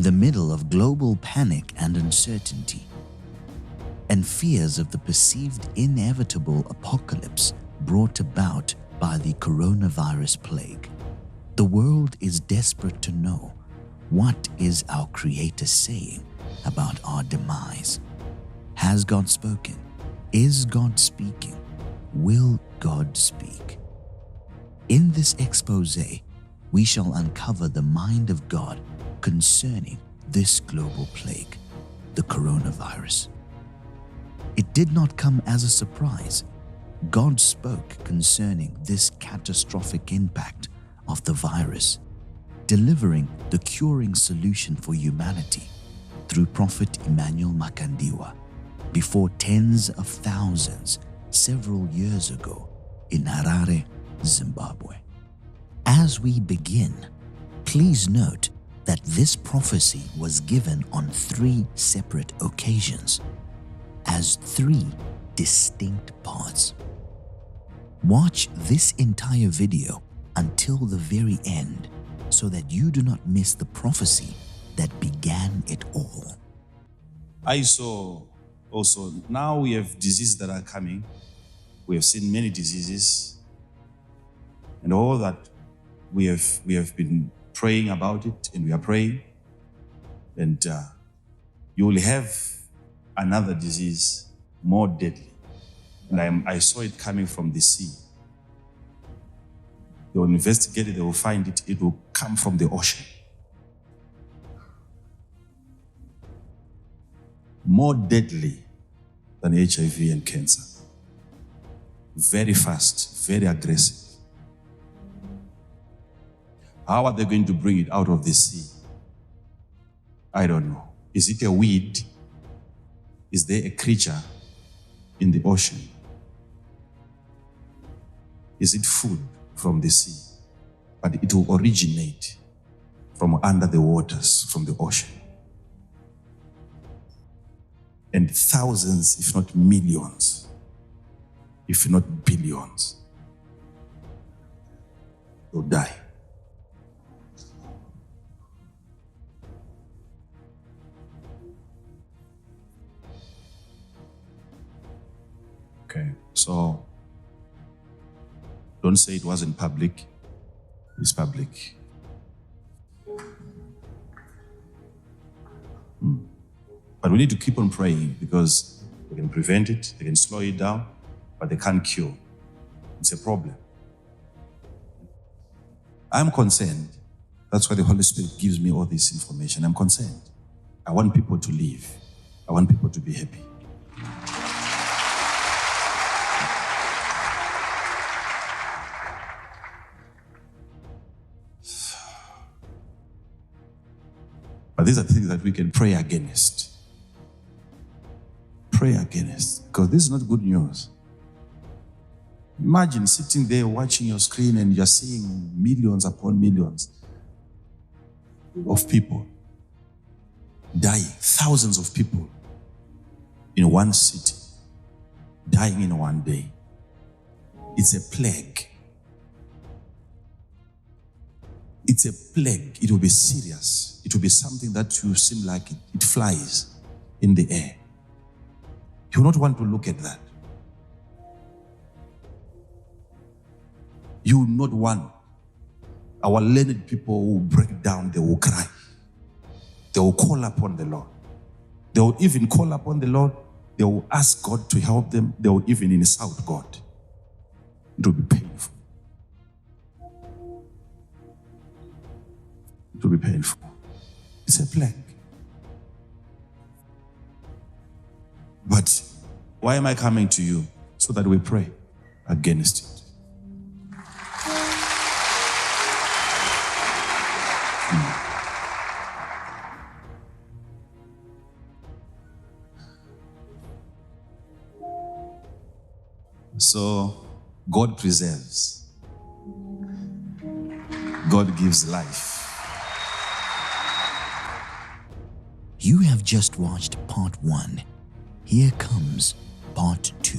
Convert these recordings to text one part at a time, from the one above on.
In the middle of global panic and uncertainty, and fears of the perceived inevitable apocalypse brought about by the coronavirus plague, the world is desperate to know, what is our Creator saying about our demise? Has God spoken? Is God speaking? Will God speak? In this expose, we shall uncover the mind of God concerning this global plague, the coronavirus. It did not come as a surprise. God spoke concerning this catastrophic impact of the virus, delivering the curing solution for humanity through Prophet Emmanuel Makandiwa before tens of thousands several years ago in Harare, Zimbabwe. As we begin, please note that this prophecy was given on 3 separate occasions as 3 distinct parts. Watch this entire video until the very end so that you do not miss the prophecy that began it all. I saw also, now we have diseases that are coming. We have seen many diseases, and all that we have been praying about it, and we are praying, and you will have another disease more deadly, and I saw it coming from the sea. They will investigate it, they will find it, it will come from the ocean. More deadly than HIV and cancer. Very fast, very aggressive. How are they going to bring it out of the sea? I don't know. Is it a weed? Is there a creature in the ocean? Is it food from the sea? But it will originate from under the waters, from the ocean. And thousands, if not millions, if not billions, will die. Okay, so don't say it wasn't public. It's public. But we need to keep on praying because they can prevent it, they can slow it down, but they can't cure. It's a problem. I'm concerned. That's why the Holy Spirit gives me all this information. I'm concerned. I want people to live. I want people to be happy. But these are things that we can pray against. Pray against, because this is not good news. Imagine sitting there watching your screen and you're seeing millions upon millions of people dying, thousands of people in one city, dying in one day. It's a plague. It's a plague. It will be serious. It will be something that you seem like it flies in the air. You will not want to look at that. You will not want. Our learned people will break down, they will cry. They will call upon the Lord. They will even call upon the Lord. They will ask God to help them. They will even insult God. It will be painful. It will be painful. It's a plague. But why am I coming to you? So that we pray against it. So, God preserves. God gives life. You have just watched part 1. Here comes part 2.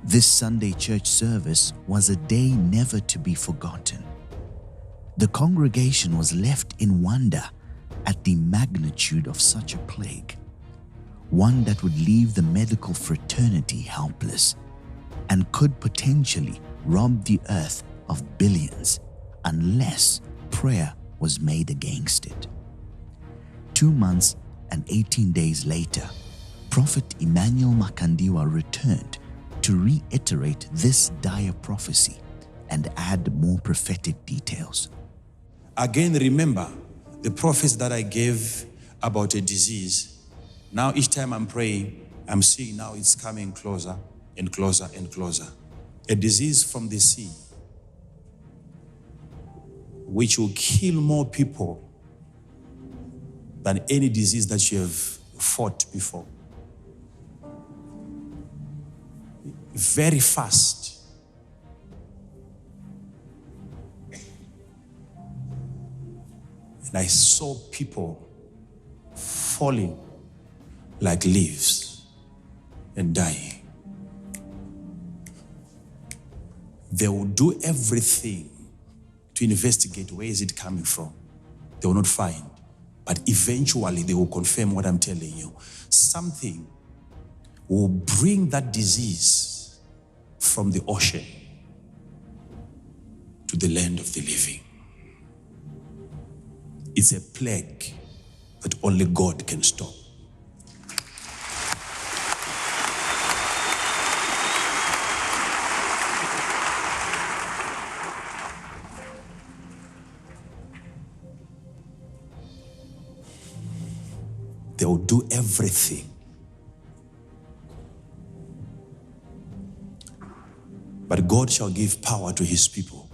This Sunday church service was a day never to be forgotten. The congregation was left in wonder at the magnitude of such a plague, one that would leave the medical fraternity helpless and could potentially rob the earth of billions unless prayer was made against it. 2 months and 18 days later, Prophet Emmanuel Makandiwa returned to reiterate this dire prophecy and add more prophetic details. Again, remember the prophecy that I gave about a disease. Now each time I'm praying, I'm seeing now it's coming closer and closer and closer. A disease from the sea, which will kill more people than any disease that you have fought before. Very fast. And I saw people falling like leaves and dying. They will do everything to investigate where is it coming from. They will not find. But eventually they will confirm what I'm telling you. Something will bring that disease from the ocean to the land of the living. It's a plague that only God can stop. They will do everything. But God shall give power to his people.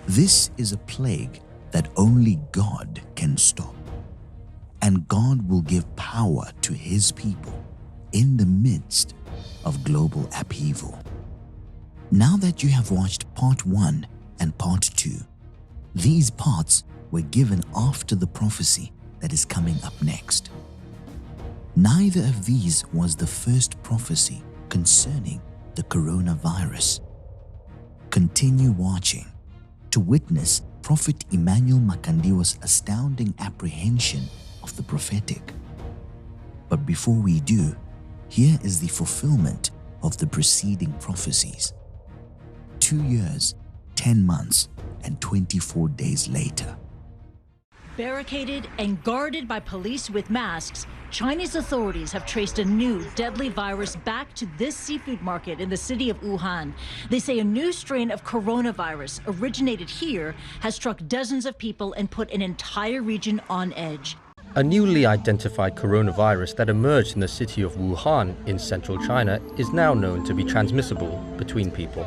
This is a plague that only God can stop. And God will give power to his people in the midst of global upheaval. Now that you have watched part 1 and part 2, these parts were given after the prophecy that is coming up next. Neither of these was the first prophecy concerning the coronavirus. Continue watching to witness Prophet Emmanuel Makandiwa's astounding apprehension of the prophetic. But before we do, here is the fulfillment of the preceding prophecies. 2 years, 10 months, and 24 days later. Barricaded and guarded by police with masks, Chinese authorities have traced a new deadly virus back to this seafood market in the city of Wuhan. They say a new strain of coronavirus originated here has struck dozens of people and put an entire region on edge. A newly identified coronavirus that emerged in the city of Wuhan in central China is now known to be transmissible between people.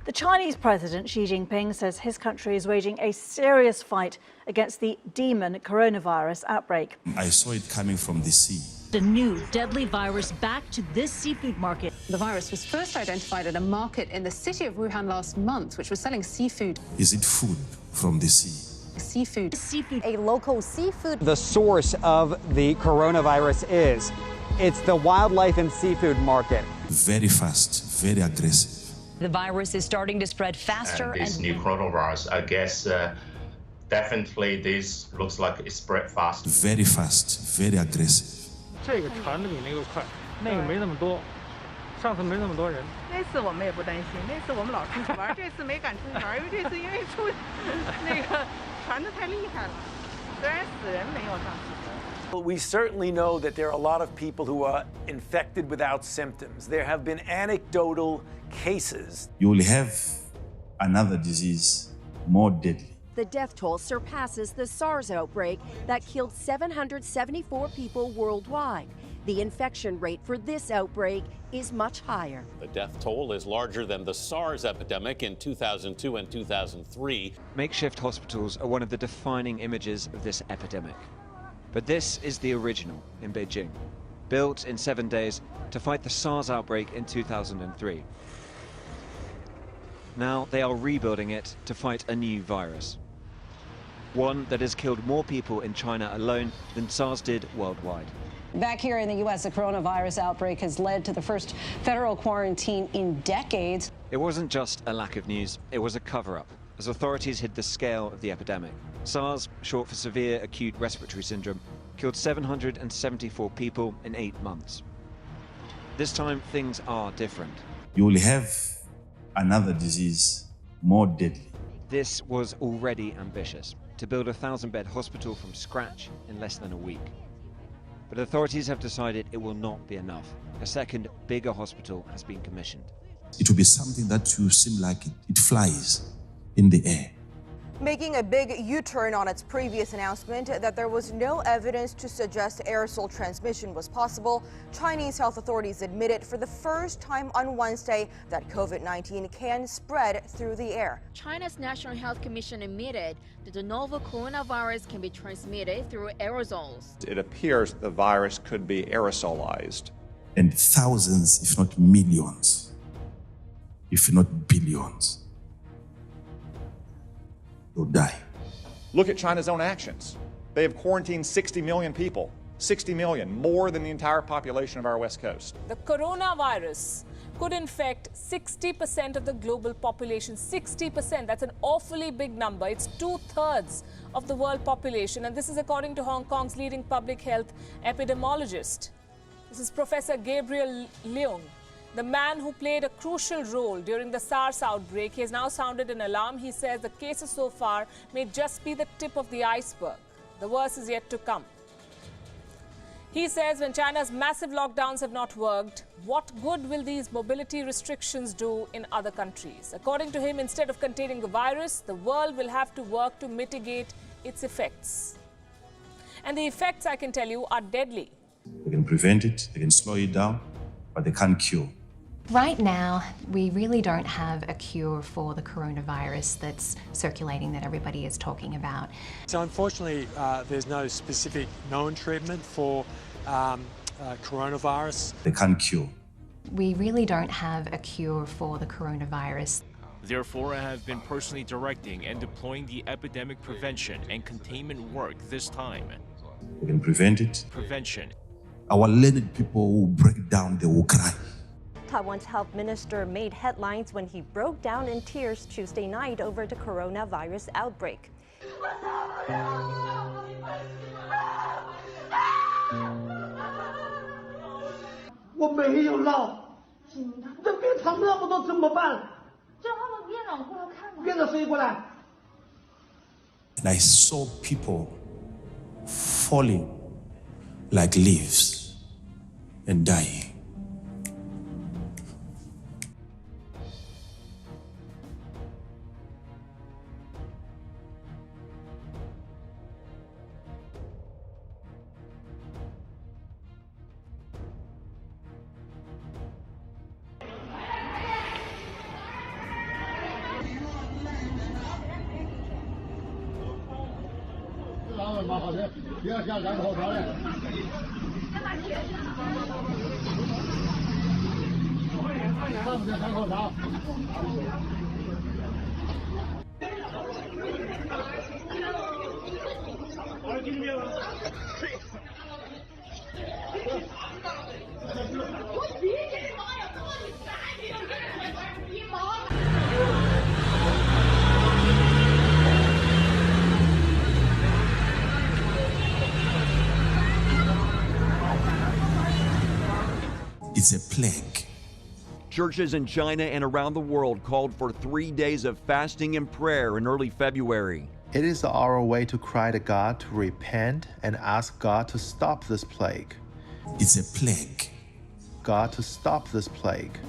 The Chinese President Xi Jinping says his country is waging a serious fight against the demon coronavirus outbreak. I saw it coming from the sea. The new deadly virus back to this seafood market. The virus was first identified at a market in the city of Wuhan last month, which was selling seafood. Is it food from the sea? Seafood. A local seafood. The source of the coronavirus is. It's the wildlife and seafood market. Very fast, very aggressive. The virus is starting to spread faster. And this new coronavirus, I guess, definitely this looks like it spread fast. Very fast, very aggressive. 这个传的比那个快，那个没那么多，上次没那么多人。那次我们也不担心，那次我们老出去玩，这次没敢出去玩，因为这次因为那个传得太厉害了，虽然死人没有上次多。 We certainly know that there are a lot of people who are infected without symptoms. There have been anecdotal cases. You will have another disease more deadly. The death toll surpasses the SARS outbreak that killed 774 people worldwide. The infection rate for this outbreak is much higher. The death toll is larger than the SARS epidemic in 2002 and 2003. Makeshift hospitals are one of the defining images of this epidemic. But this is the original in Beijing, built in 7 days to fight the SARS outbreak in 2003. Now they are rebuilding it to fight a new virus, one that has killed more people in China alone than SARS did worldwide. Back here in the U.S., the coronavirus outbreak has led to the first federal quarantine in decades. It wasn't just a lack of news, it was a cover-up, as authorities hid the scale of the epidemic. SARS, short for severe acute respiratory syndrome, killed 774 people in 8 months. This time, things are different. You will have another disease more deadly. This was already ambitious, to build a 1,000-bed hospital from scratch in less than a week. But authorities have decided it will not be enough. A second, bigger hospital has been commissioned. It will be something that will seem like it flies in the air. Making a big U-turn on its previous announcement that there was no evidence to suggest aerosol transmission was possible, Chinese health authorities admitted for the first time on Wednesday that COVID-19 can spread through the air. China's National Health Commission admitted that the novel coronavirus can be transmitted through aerosols. It appears the virus could be aerosolized. And thousands, if not millions, if not billions, will die. Look at China's own actions. They have quarantined 60 million people. 60 million, more than the entire population of our West Coast. The coronavirus could infect 60% of the global population. 60%, that's an awfully big number. It's 2/3 of the world population. And this is according to Hong Kong's leading public health epidemiologist. This is Professor Gabriel Leung, the man who played a crucial role during the SARS outbreak. He has now sounded an alarm. He says the cases so far may just be the tip of the iceberg. The worst is yet to come. He says when China's massive lockdowns have not worked, what good will these mobility restrictions do in other countries? According to him, instead of containing the virus, the world will have to work to mitigate its effects. And the effects, I can tell you, are deadly. They can prevent it, they can slow it down, but they can't cure. Right now, we really don't have a cure for the coronavirus that's circulating that everybody is talking about. So unfortunately, there's no specific known treatment for coronavirus. They can't cure. We really don't have a cure for the coronavirus. Therefore, I have been personally directing and deploying the epidemic prevention and containment work this time. We can prevent it. Prevention. Our learned people will break down, they will cry. Taiwan's health minister made headlines when he broke down in tears Tuesday night over the coronavirus outbreak. And I saw people falling like leaves and dying. It's a plague. Churches in China and around the world called for 3 days of fasting and prayer in early February. It is our way to cry to God to repent and ask God to stop this plague. It's a plague. God to stop this plague.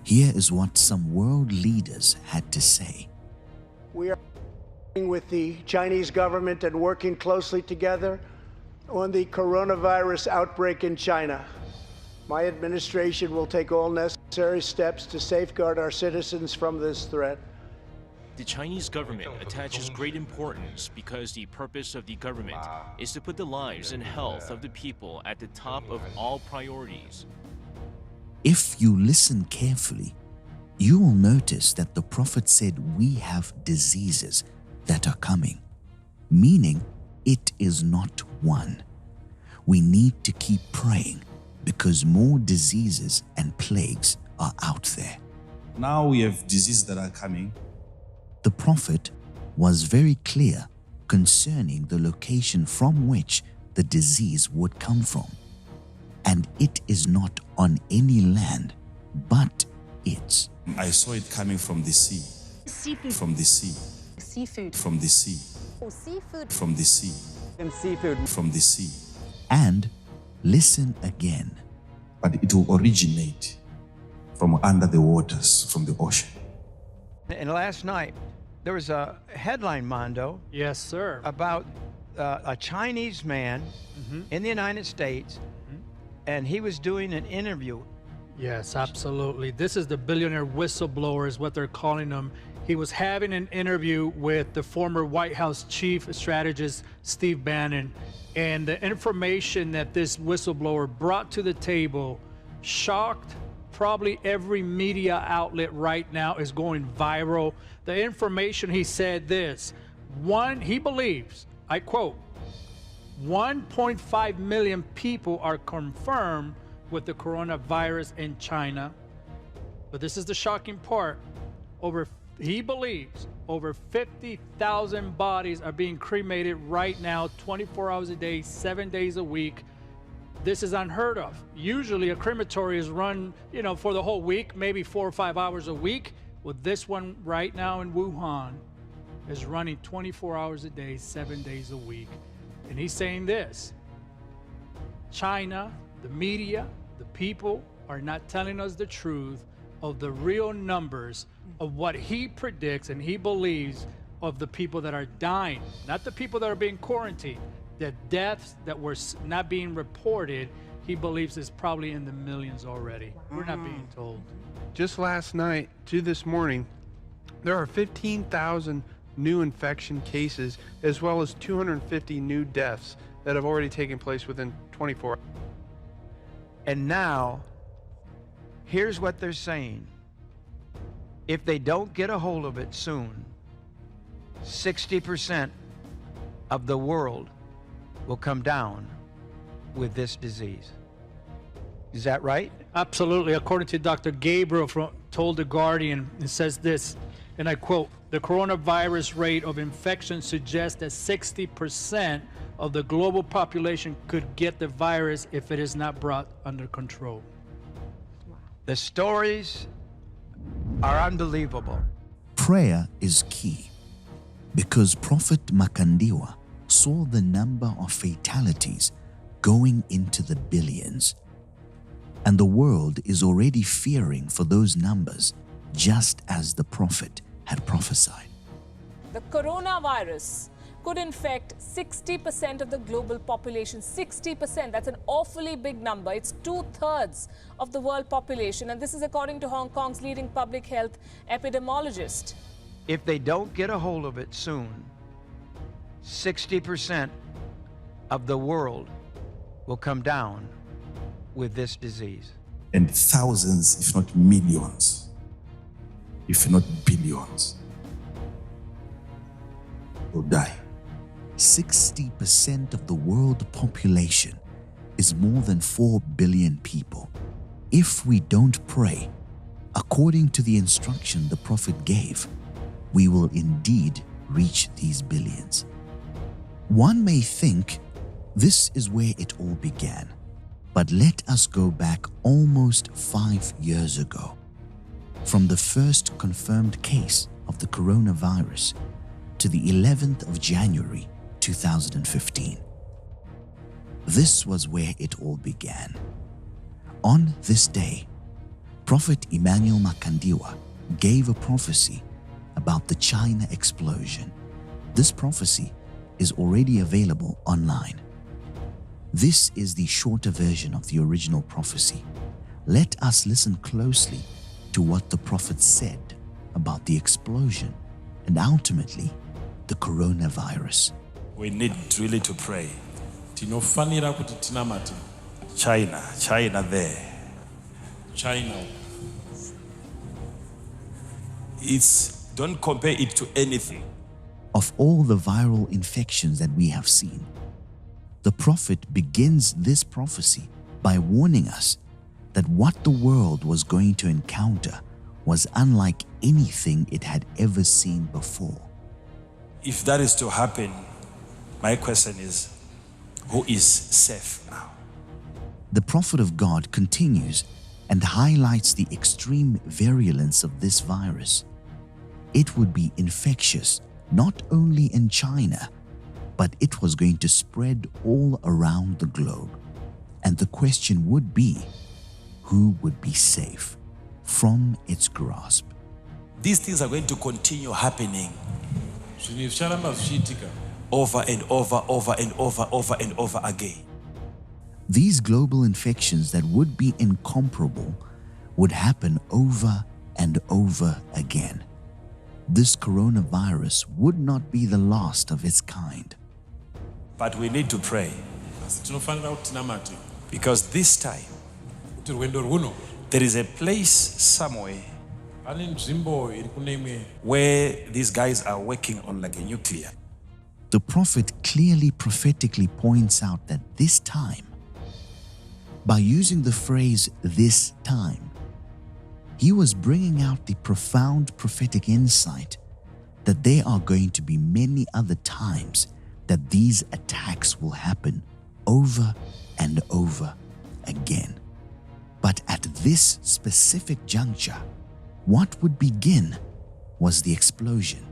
Here is what some world leaders had to say. We are working with the Chinese government and working closely together on the coronavirus outbreak in China. My administration will take all necessary steps to safeguard our citizens from this threat. The Chinese government attaches great importance because the purpose of the government is to put the lives and health of the people at the top of all priorities. If you listen carefully, you will notice that the prophet said we have diseases that are coming, meaning it is not one. We need to keep praying because more diseases and plagues are out there. Now we have diseases that are coming. The prophet was very clear concerning the location from which the disease would come from. And it is not on any land, but it's. I saw it coming from the sea. Seafood. From the sea. Seafood. From the sea. Oh, seafood. From the sea. And seafood. From the sea. And listen again. But it will originate from under the waters, from the ocean. And last night, there was a headline, Mondo. Yes, sir. About a Chinese man in the United States, and he was doing an interview. Yes, absolutely. This is the billionaire whistleblower is what they're calling him. He was having an interview with the former White House chief strategist, Steve Bannon. And the information that this whistleblower brought to the table shocked probably every media outlet right now, is going viral. The information, he said this, he believes, I quote, 1.5 million people are confirmed with the coronavirus in China. But this is the shocking part. He believes over 50,000 bodies are being cremated right now, 24 hours a day, 7 days a week. This is unheard of. Usually a crematory is run, for the whole week, maybe 4 or 5 hours a week. Well, this one right now in Wuhan is running 24 hours a day, 7 days a week. And he's saying this: China, the media, the people are not telling us the truth of the real numbers of what he predicts and he believes of the people that are dying, not the people that are being quarantined. The deaths that were not being reported, he believes is probably in the millions already. We're not being told. Just last night to this morning, there are 15,000 new infection cases, as well as 250 new deaths that have already taken place within 24 hours. And now, here's what they're saying. If they don't get a hold of it soon, 60% of the world will come down with this disease. Is that right? Absolutely. According to Dr. Gabriel told The Guardian, it says this, and I quote, the coronavirus rate of infection suggests that 60% of the global population could get the virus if it is not brought under control. The stories are unbelievable. Prayer is key because Prophet Makandiwa saw the number of fatalities going into the billions. And the world is already fearing for those numbers, just as the prophet had prophesied. The coronavirus could infect 60% of the global population. 60%, that's an awfully big number. It's 2/3 of the world population. And this is according to Hong Kong's leading public health epidemiologist. If they don't get a hold of it soon, 60% of the world will come down with this disease. And thousands, if not millions, if not billions, will die. 60% of the world population is more than 4 billion people. If we don't pray, according to the instruction the prophet gave, we will indeed reach these billions. One may think this is where it all began, but let us go back almost 5 years ago, from the first confirmed case of the coronavirus to the 11th of January 2015. This was where it all began. On this day, Prophet Emmanuel Makandiwa gave a prophecy about the China explosion. This prophecy is already available online. This is the shorter version of the original prophecy. Let us listen closely to what the prophet said about the explosion and ultimately the coronavirus. We need really to pray. Tinofanira kuti tinamate. China there. China. Don't compare it to anything. Of all the viral infections that we have seen, the prophet begins this prophecy by warning us that what the world was going to encounter was unlike anything it had ever seen before. If that is to happen, my question is, who is safe now? The prophet of God continues and highlights the extreme virulence of this virus. It would be infectious not only in China, but it was going to spread all around the globe. And the question would be, who would be safe from its grasp? These things are going to continue happening over and over again. These global infections that would be incomparable would happen over and over again. This coronavirus would not be the last of its kind. But we need to pray. Because this time, there is a place somewhere where these guys are working on like a nuclear. The prophet clearly prophetically points out that this time, by using the phrase "this time," he was bringing out the profound prophetic insight that there are going to be many other times that these attacks will happen over and over again. But at this specific juncture, what would begin was the explosion.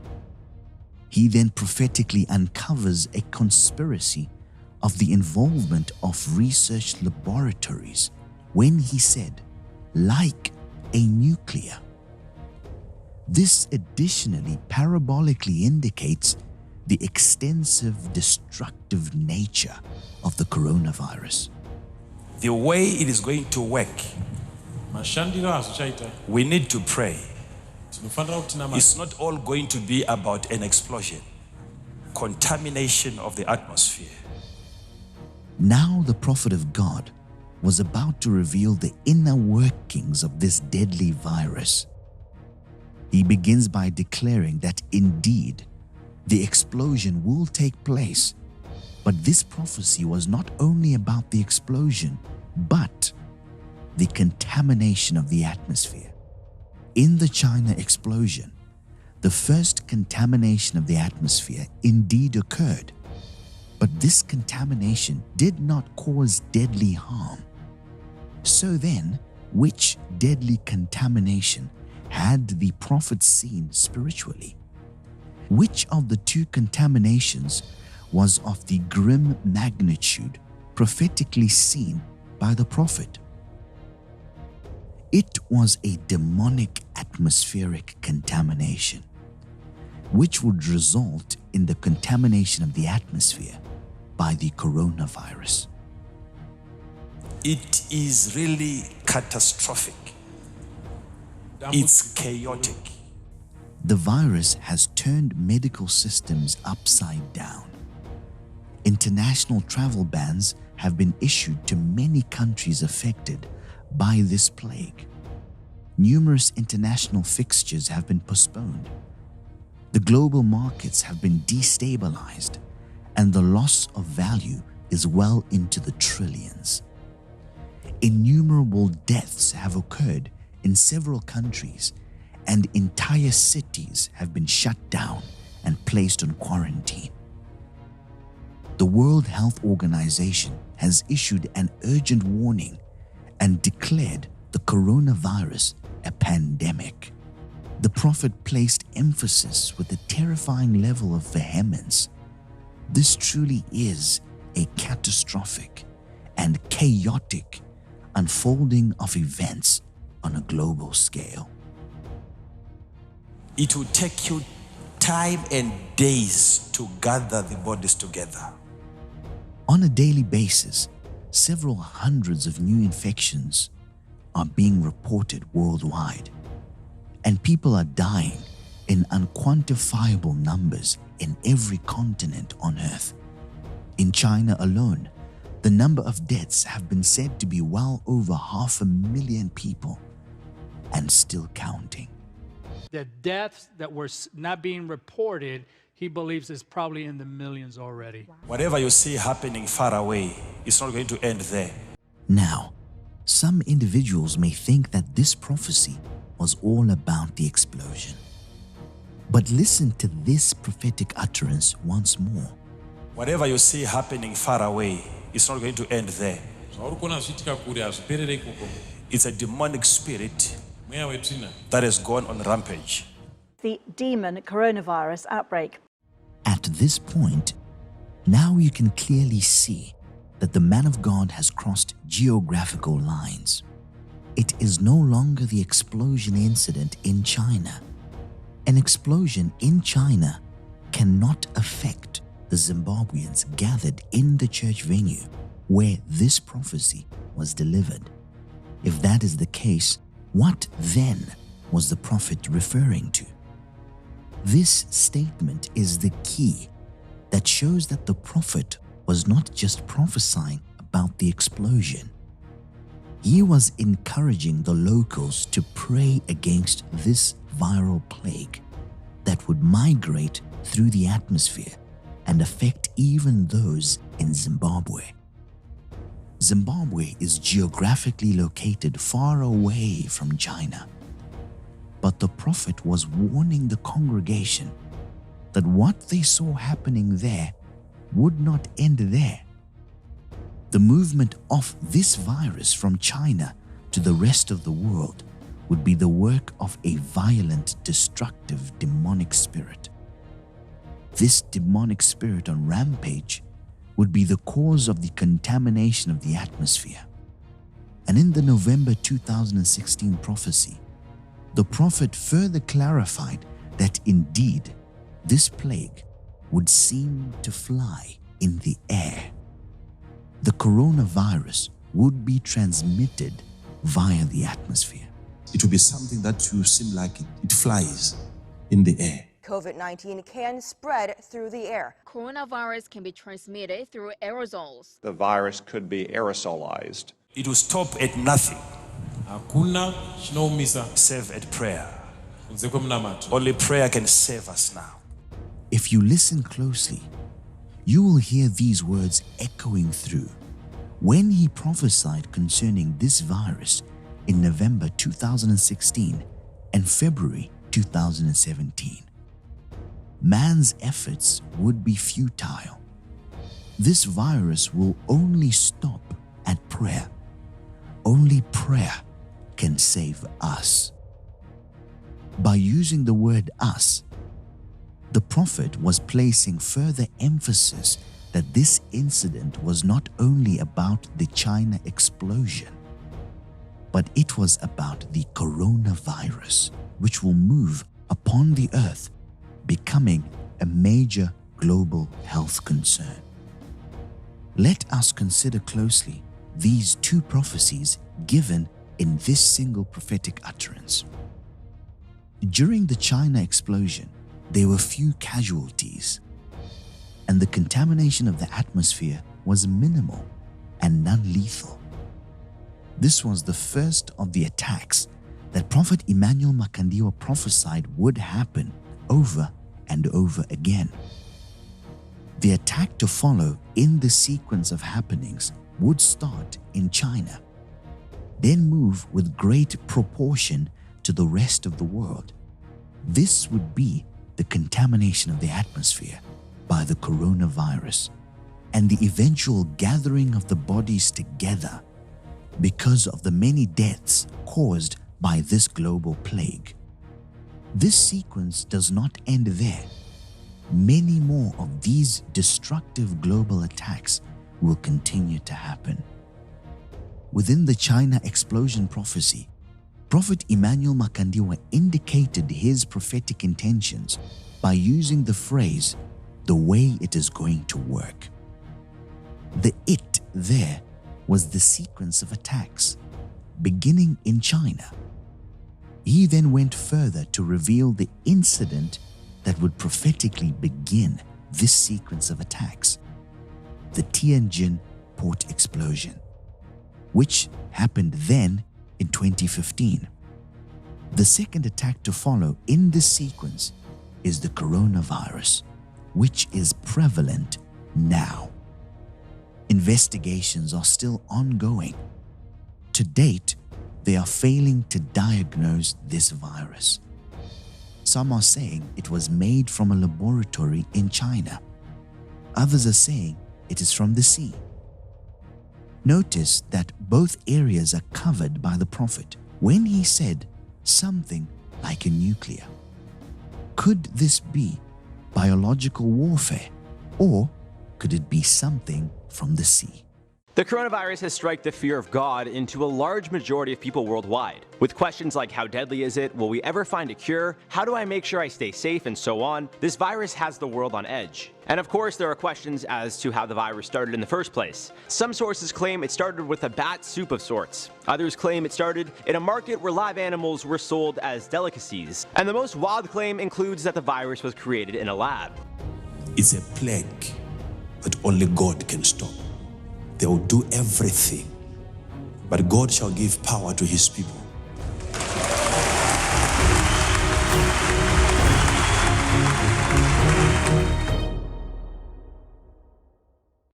He then prophetically uncovers a conspiracy of the involvement of research laboratories when he said, like a nuclear. This additionally parabolically indicates the extensive destructive nature of the coronavirus. The way it is going to work, we need to pray. It's not all going to be about an explosion, contamination of the atmosphere. Now the prophet of God was about to reveal the inner workings of this deadly virus. He begins by declaring that indeed the explosion will take place, but this prophecy was not only about the explosion, but the contamination of the atmosphere. In the China explosion, the first contamination of the atmosphere indeed occurred, but this contamination did not cause deadly harm. So then, which deadly contamination had the prophet seen spiritually? Which of the two contaminations was of the grim magnitude prophetically seen by the prophet? It was a demonic atmospheric contamination, which would result in the contamination of the atmosphere by the coronavirus. It is really catastrophic. It's chaotic. The virus has turned medical systems upside down. International travel bans have been issued to many countries affected by this plague. Numerous international fixtures have been postponed. The global markets have been destabilized, and the loss of value is well into the trillions. Innumerable deaths have occurred in several countries, and entire cities have been shut down and placed on quarantine. The World Health Organization has issued an urgent warning and declared the coronavirus a pandemic. The prophet placed emphasis with a terrifying level of vehemence. This truly is a catastrophic and chaotic unfolding of events on a global scale. It will take you time and days to gather the bodies together. On a daily basis, several hundreds of new infections are being reported worldwide, and people are dying in unquantifiable numbers in every continent on earth. In China alone, the number of deaths have been said to be well over 500,000 people, and still counting. The deaths that were not being reported, he believes is probably in the millions already. Whatever you see happening far away, it's not going to end there. Now, some individuals may think that this prophecy was all about the explosion. But listen to this prophetic utterance once more. Whatever you see happening far away, it's not going to end there. It's a demonic spirit that has gone on rampage. The demon coronavirus outbreak. At this point, now you can clearly see that the man of God has crossed geographical lines. It is no longer the explosion incident in China. An explosion in China cannot affect the Zimbabweans gathered in the church venue where this prophecy was delivered. If that is the case, what then was the prophet referring to? This statement is the key that shows that the prophet was not just prophesying about the explosion. He was encouraging the locals to pray against this viral plague that would migrate through the atmosphere and affect even those in Zimbabwe. Zimbabwe is geographically located far away from China. But the prophet was warning the congregation that what they saw happening there would not end there. The movement of this virus from China to the rest of the world would be the work of a violent, destructive, demonic spirit. This demonic spirit on rampage would be the cause of the contamination of the atmosphere. And in the November 2016 prophecy, the prophet further clarified that indeed this plague would seem to fly in the air. The coronavirus would be transmitted via the atmosphere. It will be something that will seem like it flies in the air. COVID-19 can spread through the air. Coronavirus can be transmitted through aerosols. The virus could be aerosolized. It will stop at nothing. Save at prayer. Only prayer can save us now. If you listen closely, you will hear these words echoing through when he prophesied concerning this virus in November 2016 and February 2017. Man's efforts would be futile. This virus will only stop at prayer. Only prayer can save us. By using the word us, the prophet was placing further emphasis that this incident was not only about the China explosion, but it was about the coronavirus, which will move upon the earth, becoming a major global health concern. Let us consider closely these two prophecies given in this single prophetic utterance. During the China explosion, there were few casualties, and the contamination of the atmosphere was minimal and non-lethal. This was the first of the attacks that Prophet Emmanuel Makandiwa prophesied would happen over and over again. The attack to follow in the sequence of happenings would start in China, then move with great proportion to the rest of the world. This would be the contamination of the atmosphere by the coronavirus and the eventual gathering of the bodies together because of the many deaths caused by this global plague. This sequence does not end there. Many more of these destructive global attacks will continue to happen. Within the China explosion prophecy, Prophet Emmanuel Makandiwa indicated his prophetic intentions by using the phrase, "the way it is going to work." The "it" there was the sequence of attacks, beginning in China. He then went further to reveal the incident that would prophetically begin this sequence of attacks, the Tianjin port explosion, which happened then in 2015. The second attack to follow in this sequence is the coronavirus, which is prevalent now. Investigations are still ongoing. To date, they are failing to diagnose this virus. Some are saying it was made from a laboratory in China. Others are saying it is from the sea. Notice that both areas are covered by the prophet when he said something like a nuclear. Could this be biological warfare, or could it be something from the sea? The coronavirus has struck the fear of God into a large majority of people worldwide. With questions like how deadly is it, will we ever find a cure, how do I make sure I stay safe, and so on, this virus has the world on edge. And of course, there are questions as to how the virus started in the first place. Some sources claim it started with a bat soup of sorts. Others claim it started in a market where live animals were sold as delicacies. And the most wild claim includes that the virus was created in a lab. It's a plague that only God can stop. They will do everything, but God shall give power to his people.